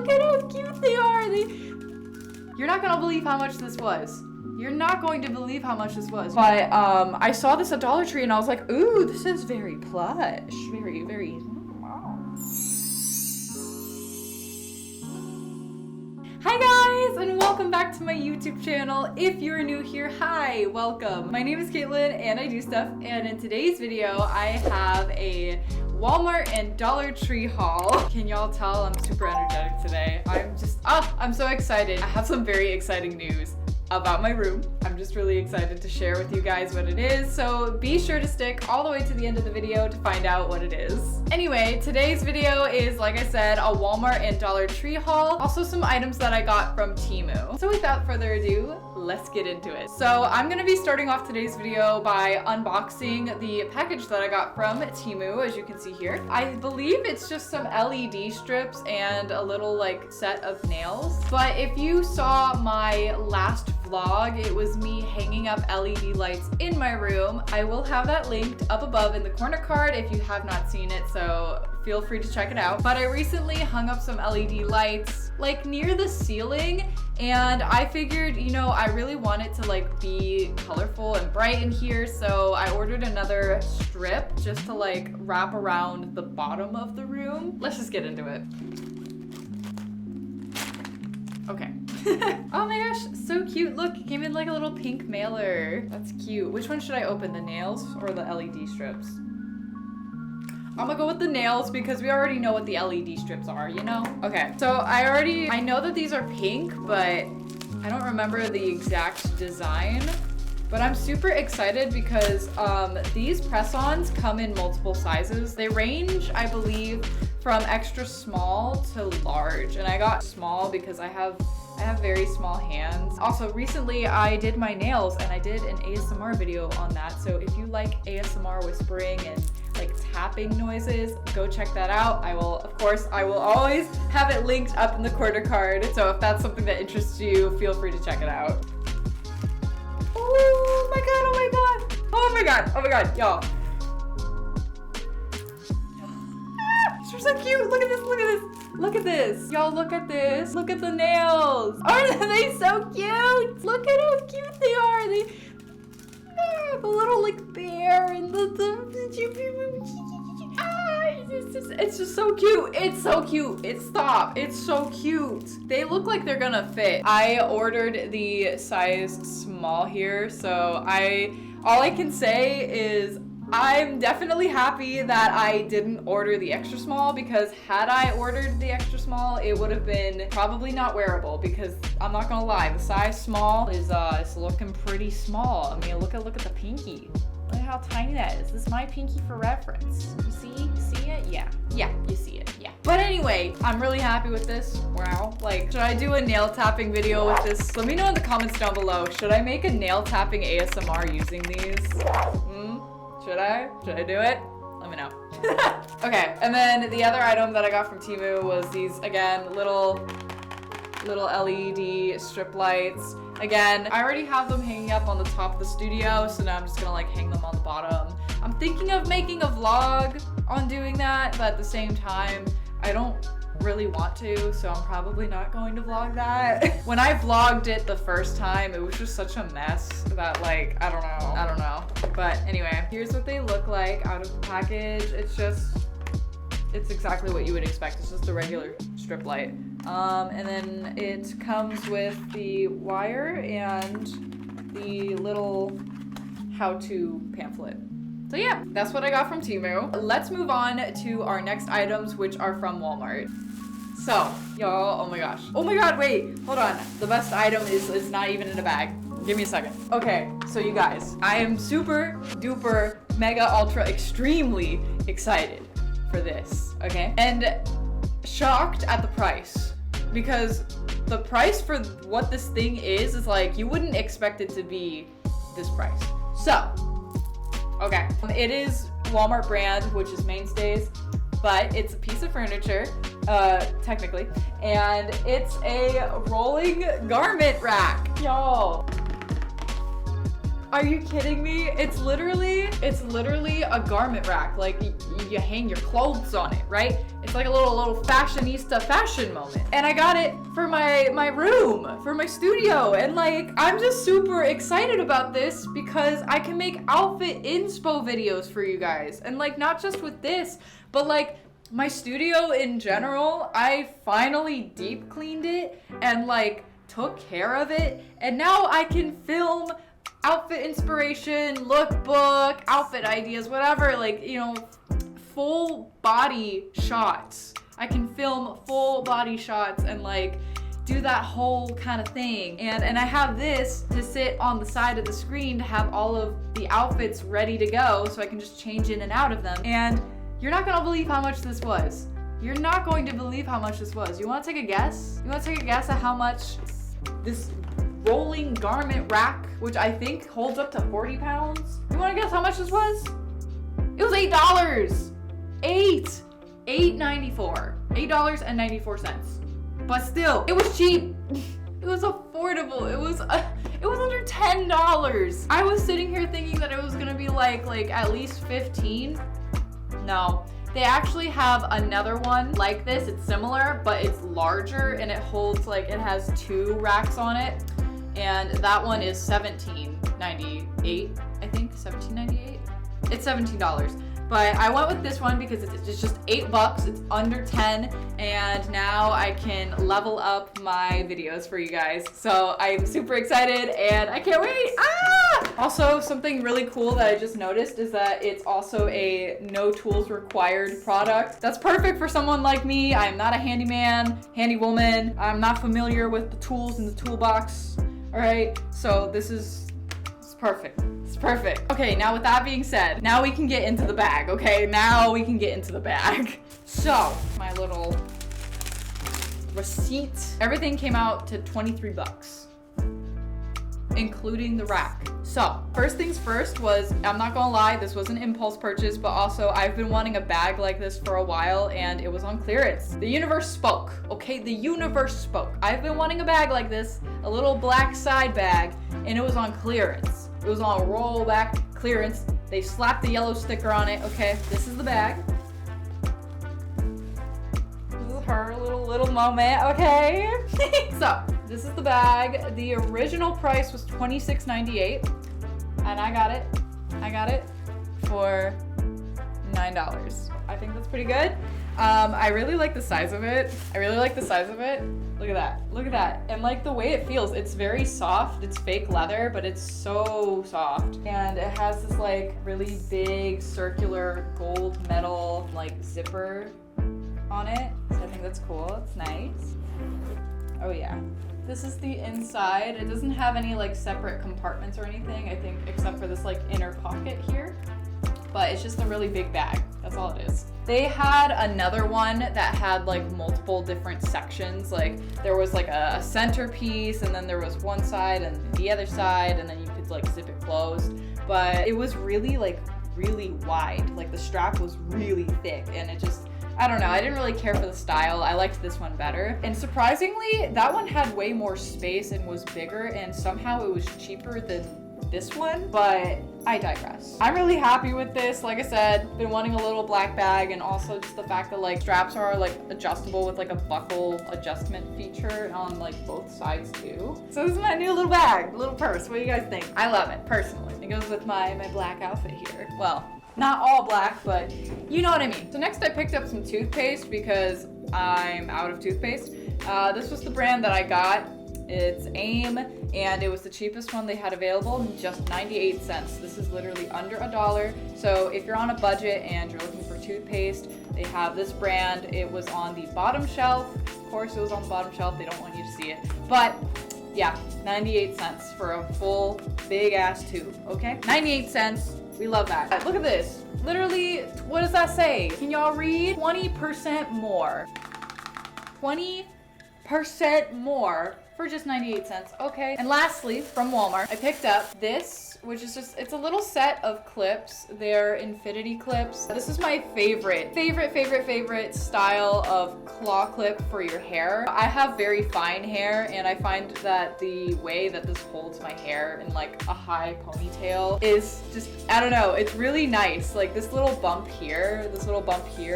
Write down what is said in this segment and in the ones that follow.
Look at how cute they are. You're not gonna believe how much this was. You're not going to believe how much this was. But I saw this at Dollar Tree and I was like, ooh, this is very plush. Very, very. Hi guys, and welcome back to my YouTube channel. If you're new here, hi, welcome. My name is Caitlin and I do stuff, and in today's video I have a Walmart and Dollar Tree haul. Can y'all tell I'm super energetic today? I'm so excited. I have some very exciting news about my room. I'm just really excited to share with you guys what it is, so be sure to stick all the way to the end of the video to find out what it is. Anyway, today's video is, like I said, a Walmart and Dollar Tree haul, also some items that I got from Temu. So without further ado, let's get into it. So I'm gonna be starting off today's video by unboxing the package that I got from Temu, as you can see here. I believe it's just some LED strips and a little like set of nails. But if you saw my last vlog, it was me hanging up LED lights in my room. I will have that linked up above in the corner card if you have not seen it, so feel free to check it out. But I recently hung up some LED lights like near the ceiling, and I figured, you know, I really want it to like be colorful and bright in here, so I ordered another strip just to like wrap around the bottom of the room. Let's just get into it. Okay. Oh my gosh, so cute. Look, it came in like a little pink mailer. That's cute. Which one should I open, the nails or the LED strips? I'm gonna go with the nails because we already know what the LED strips are, you know? Okay, so I know that these are pink, but I don't remember the exact design. But I'm super excited because these press-ons come in multiple sizes. They range, I believe, from extra small to large. And I got small because I have very small hands. Also, recently I did my nails and I did an ASMR video on that. So if you like ASMR whispering and like tapping noises, go check that out. I will always have it linked up in the corner card. So if that's something that interests you, feel free to check it out. Oh my god, oh my god. Oh my god, oh my god, y'all. They're so cute. Look at this, look at this. Look at this. Y'all, look at this. Look at the nails. Aren't they so cute? Look at how cute they are. The little like bear and it's just so cute. It's so cute. It's so cute. They look like they're gonna fit. I ordered the size small here, so all I can say is I'm definitely happy that I didn't order the extra small, because had I ordered the extra small, it would have been probably not wearable, because I'm not gonna lie, the size small is looking pretty small. I mean, look at the pinky. Look at how tiny that is. This is my pinky for reference. You see it? Yeah, you see it, yeah. But anyway, I'm really happy with this. Wow. Like, should I do a nail tapping video with this? Let me know in the comments down below. Should I make a nail tapping ASMR using these? Should I do it? Let me know. Okay, and then the other item that I got from Temu was these, again, little LED strip lights. Again, I already have them hanging up on the top of the studio, so now I'm just gonna like hang them on the bottom. I'm thinking of making a vlog on doing that, but at the same time, I don't really want to, so I'm probably not going to vlog that. When I vlogged it the first time, it was just such a mess that like, I don't know. But anyway, here's what they look like out of the package. It's exactly what you would expect. It's just a regular strip light. And then it comes with the wire and the little how-to pamphlet. So yeah, that's what I got from Temu. Let's move on to our next items, which are from Walmart. So, y'all, oh my gosh. Oh my god, wait, hold on. The best item is not even in a bag. Give me a second. Okay, so you guys, I am super duper mega ultra extremely excited for this, okay? And shocked at the price, because the price for what this thing is like, you wouldn't expect it to be this price. So, okay, it is Walmart brand, which is Mainstays, but it's a piece of furniture, technically, and it's a rolling garment rack, y'all. Are you kidding me? It's literally a garment rack. Like you hang your clothes on it, right? It's like a little fashionista fashion moment. And I got it for my room, for my studio. And like, I'm just super excited about this because I can make outfit inspo videos for you guys. And like, not just with this, but like my studio in general, I finally deep cleaned it and like took care of it. And now I can film outfit inspiration, lookbook, outfit ideas, whatever, like, you know, full body shots. I can film full body shots and like do that whole kind of thing. And I have this to sit on the side of the screen to have all of the outfits ready to go so I can just change in and out of them. And you're not gonna believe how much this was. You're not going to believe how much this was. You wanna take a guess? You wanna take a guess at how much this rolling garment rack, which I think holds up to 40 pounds. You wanna guess how much this was? It was $8. $8.94. But still, it was cheap. It was affordable. It was under $10. I was sitting here thinking that it was gonna be like at least 15. No. They actually have another one like this. It's similar, but it's larger and it holds like, it has 2 racks on it. And that one is $17.98, I think, $17.98. It's $17. But I went with this one because it's just $8, it's under 10, and now I can level up my videos for you guys. So I'm super excited and I can't wait. Also, something really cool that I just noticed is that it's also a no tools required product. That's perfect for someone like me. I'm not a handyman, handy woman. I'm not familiar with the tools in the toolbox. All right, so it's perfect. It's perfect. Okay, now with that being said, now we can get into the bag, okay? Now we can get into the bag. So, my little receipt. Everything came out to $23, including the rack. So, first things first was, I'm not gonna lie, this was an impulse purchase, but also I've been wanting a bag like this for a while and it was on clearance. The universe spoke, okay? The universe spoke. I've been wanting a bag like this, a little black side bag, and it was on clearance. It was on rollback clearance. They slapped the yellow sticker on it. Okay, this is the bag. This is her little moment, okay? So, this is the bag. The original price was $26.98, and I got it for $9. I think that's pretty good. I really like the size of it. Look at that. And like the way it feels, it's very soft. It's fake leather, but it's so soft. And it has this like really big circular gold metal like zipper on it. So I think that's cool. It's nice. Oh yeah. This is the inside. It doesn't have any like separate compartments or anything, I think, except for this like inner pocket here. But it's just a really big bag. That's all it is. They had another one that had like multiple different sections. Like there was like a centerpiece, and then there was one side and the other side, and then you could like zip it closed. But it was really wide. Like the strap was really thick, and it just, I don't know, I didn't really care for the style. I liked this one better. And surprisingly, that one had way more space and was bigger, and somehow it was cheaper than this one, but I digress. I'm really happy with this. Like I said, been wanting a little black bag, and also just the fact that like straps are like adjustable with like a buckle adjustment feature on like both sides too. So this is my new little bag, little purse. What do you guys think? I love it personally. It goes with my black outfit here. Well, not all black, but you know what I mean. So next I picked up some toothpaste because I'm out of toothpaste. This was the brand that I got. It's AIM, and it was the cheapest one they had available, just 98 cents. This is literally under $1. So if you're on a budget and you're looking for toothpaste, they have this brand. It was on the bottom shelf. Of course, it was on the bottom shelf. They don't want you to see it. But yeah, 98 cents for a full big ass tube, okay? 98 cents. We love that. Look at this. Literally, what does that say? Can y'all read? 20% more. 20% more for just 98 cents. Okay. And lastly, from Walmart, I picked up this, which is just, it's a little set of clips. They're infinity clips. This is my favorite style of claw clip for your hair. I have very fine hair, and I find that the way that this holds my hair in like a high ponytail is just, I don't know, it's really nice. Like this little bump here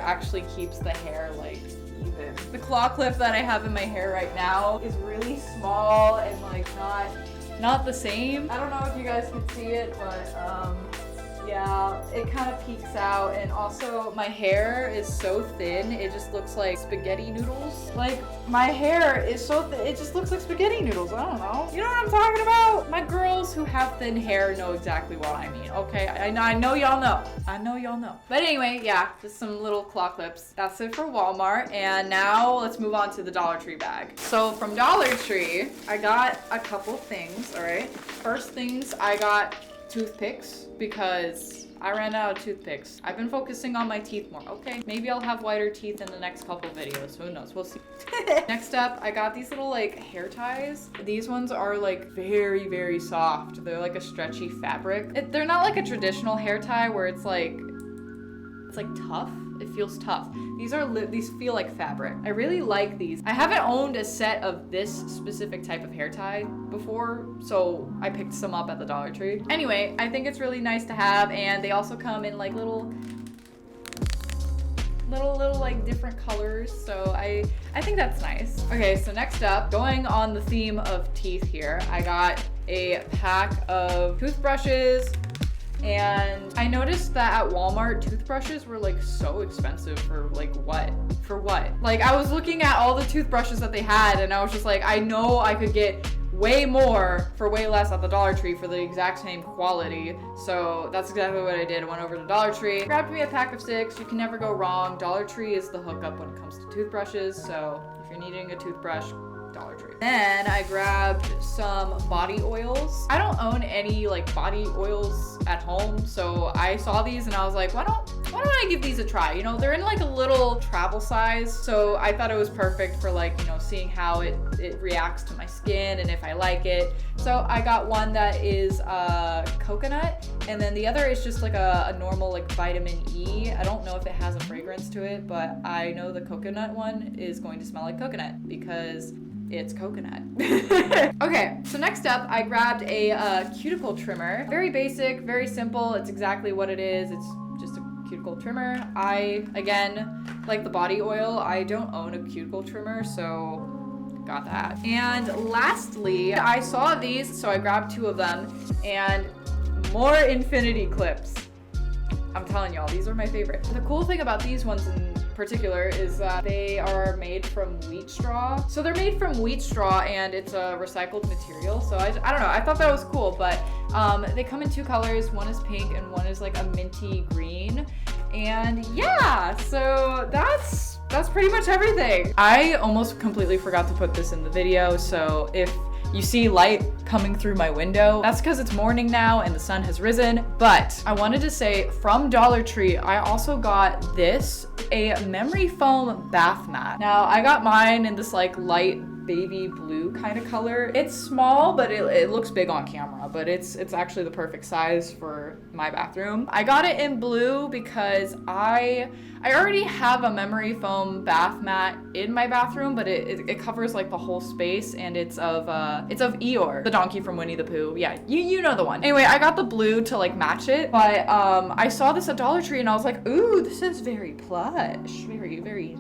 actually keeps the hair like even. The claw clip that I have in my hair right now is really small and like not the same. I don't know if you guys can see it, but yeah, it kind of peeks out, and also my hair is so thin, it just looks like spaghetti noodles. Like my hair is so thin, it just looks like spaghetti noodles. I don't know. You know what I'm talking about? My girls who have thin hair know exactly what I mean, okay? I know y'all know. I know y'all know. But anyway, yeah, just some little claw clips. That's it for Walmart, and now let's move on to the Dollar Tree bag. So from Dollar Tree, I got a couple things, all right? First things, I got toothpicks because I ran out of toothpicks. I've been focusing on my teeth more, okay? Maybe I'll have whiter teeth in the next couple videos. Who knows? We'll see. Next up, I got these little like hair ties. These ones are like very soft. They're like a stretchy fabric. They're not like a traditional hair tie where it's like tough. It feels tough. These feel like fabric. I really like these. I haven't owned a set of this specific type of hair tie before, so I picked some up at the Dollar Tree. Anyway, I think it's really nice to have, and they also come in like little like different colors, so I think that's nice. Okay, so next up, going on the theme of teeth here, I got a pack of toothbrushes. And I noticed that at Walmart, toothbrushes were like so expensive for like what? For what? Like I was looking at all the toothbrushes that they had, and I was just like, I know I could get way more for way less at the Dollar Tree for the exact same quality. So that's exactly what I did. I went over to Dollar Tree, grabbed me a pack of 6. You can never go wrong. Dollar Tree is the hookup when it comes to toothbrushes. So if you're needing a toothbrush, Dollar Tree. Then I grabbed some body oils. I don't own any like body oils at home, so I saw these and I was like, why don't I give these a try? You know, they're in like a little travel size, so I thought it was perfect for like, you know, seeing how it reacts to my skin and if I like it. So I got one that is coconut, and then the other is just like a normal like vitamin E. I don't know if it has a fragrance to it, but I know the coconut one is going to smell like coconut because it's coconut. Okay, so next up, I grabbed a cuticle trimmer. Very basic, very simple. It's exactly what it is. It's just a cuticle trimmer. I, again, like the body oil, I don't own a cuticle trimmer, so got that. And lastly, I saw these, so I grabbed 2 of them, and more infinity clips. I'm telling y'all, these are my favorite. The cool thing about these ones in particular is that they are made from wheat straw. So they're made from wheat straw, and it's a recycled material. So I don't know, I thought that was cool, but they come in 2 colors. One is pink and one is like a minty green. And yeah, so that's pretty much everything. I almost completely forgot to put this in the video, so if you see light coming through my window, that's because it's morning now and the sun has risen. But I wanted to say, from Dollar Tree, I also got this, a memory foam bath mat. Now, I got mine in this like light baby blue kind of color. It's small, but it looks big on camera, but it's actually the perfect size for my bathroom. I got it in blue because I already have a memory foam bath mat in my bathroom, but it covers like the whole space, and it's of Eeyore, the donkey from Winnie the Pooh. Yeah, you know the one. Anyway, I got the blue to like match it, but I saw this at Dollar Tree and I was like, ooh, this is very plush, very.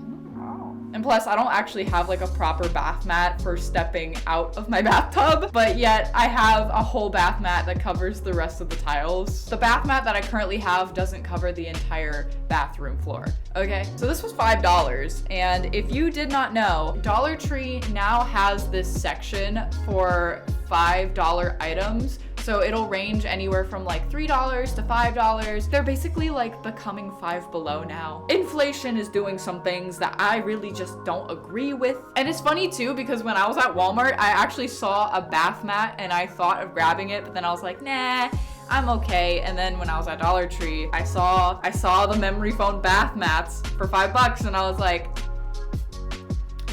And plus, I don't actually have like a proper bath mat for stepping out of my bathtub, but yet I have a whole bath mat that covers the rest of the tiles. The bath mat that I currently have doesn't cover the entire bathroom floor. Okay, so this was $5, and if you did not know, Dollar Tree now has this section for $5 items. So it'll range anywhere from like $3 to $5. They're basically like becoming Five Below now. Inflation is doing some things that I really just don't agree with. And it's funny too, because when I was at Walmart, I actually saw a bath mat and I thought of grabbing it, but then I was like, nah, I'm okay. And then when I was at Dollar Tree, I saw the memory foam bath mats for $5, and I was like,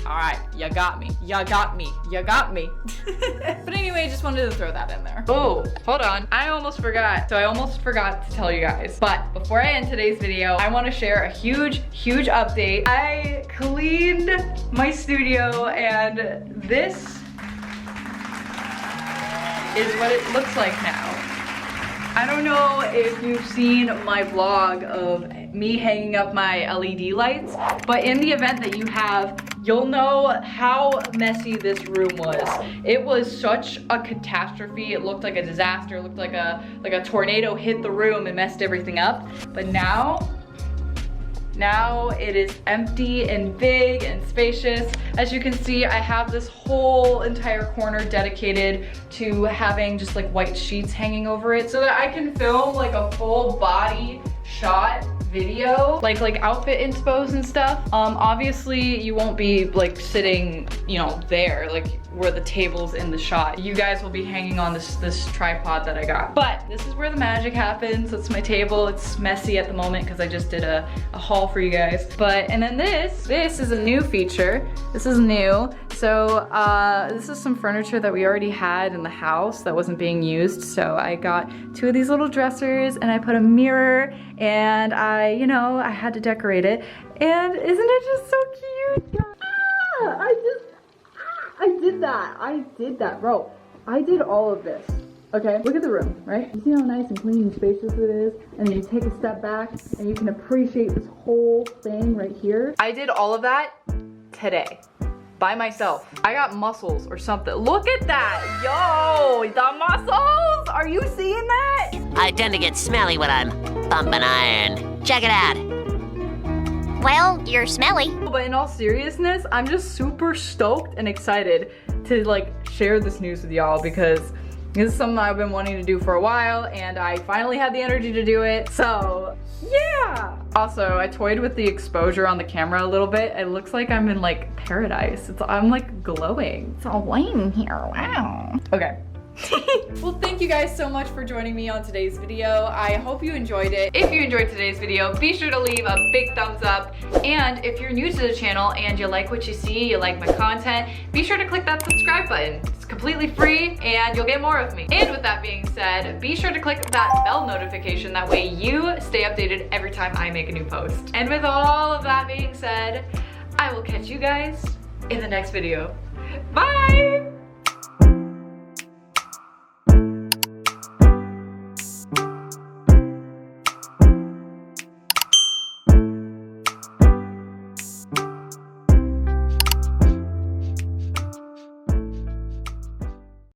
All right, you got me. You got me. You got me. But anyway, just wanted to throw that in there. Oh, hold on. I almost forgot. So I almost forgot to tell you guys. But before I end today's video, I want to share a huge update. I cleaned my studio and this is what it looks like now. I don't know if you've seen my vlog of me hanging up my LED lights, but in the event that you have, you'll know how messy this room was. It was such a catastrophe. It looked like a disaster. It looked like a tornado hit the room and messed everything up. But now it is empty and big and spacious. As you can see, I have this whole entire corner dedicated to having just like white sheets hanging over it so that I can film like a full body shot video, like outfit inspos and stuff. Obviously you won't be like sitting, you know, there, like where the table's in the shot. You guys will be hanging on this tripod that I got. But this is where the magic happens. It's my table. It's messy at the moment because I just did a haul for you guys. But, and then this is a new feature. This is new. So this is some furniture that we already had in the house that wasn't being used. So I got 2 of these little dressers and I put a mirror and I had to decorate it. And isn't it just so cute? I did that, bro. I did all of this. Okay, look at the room, right? You see how nice and clean and spacious it is? And then you take a step back and you can appreciate this whole thing right here. I did all of that today by myself. I got muscles or something. Look at that, yo, the muscles. Are you seeing that? I tend to get smelly when I'm pumping iron. Check it out. Well, you're smelly. But in all seriousness, I'm just super stoked and excited to like share this news with y'all because this is something I've been wanting to do for a while and I finally had the energy to do it. So yeah. Also, I toyed with the exposure on the camera a little bit. It looks like I'm in like paradise. I'm like glowing. It's all white in here, wow. Okay. Well, thank you guys so much for joining me on today's video. I hope you enjoyed it. If you enjoyed today's video, be sure to leave a big thumbs up. And if you're new to the channel and you like what you see, you like my content, be sure to click that subscribe button. It's completely free and you'll get more of me. And with that being said, be sure to click that bell notification. That way you stay updated every time I make a new post. And with all of that being said, I will catch you guys in the next video. Bye!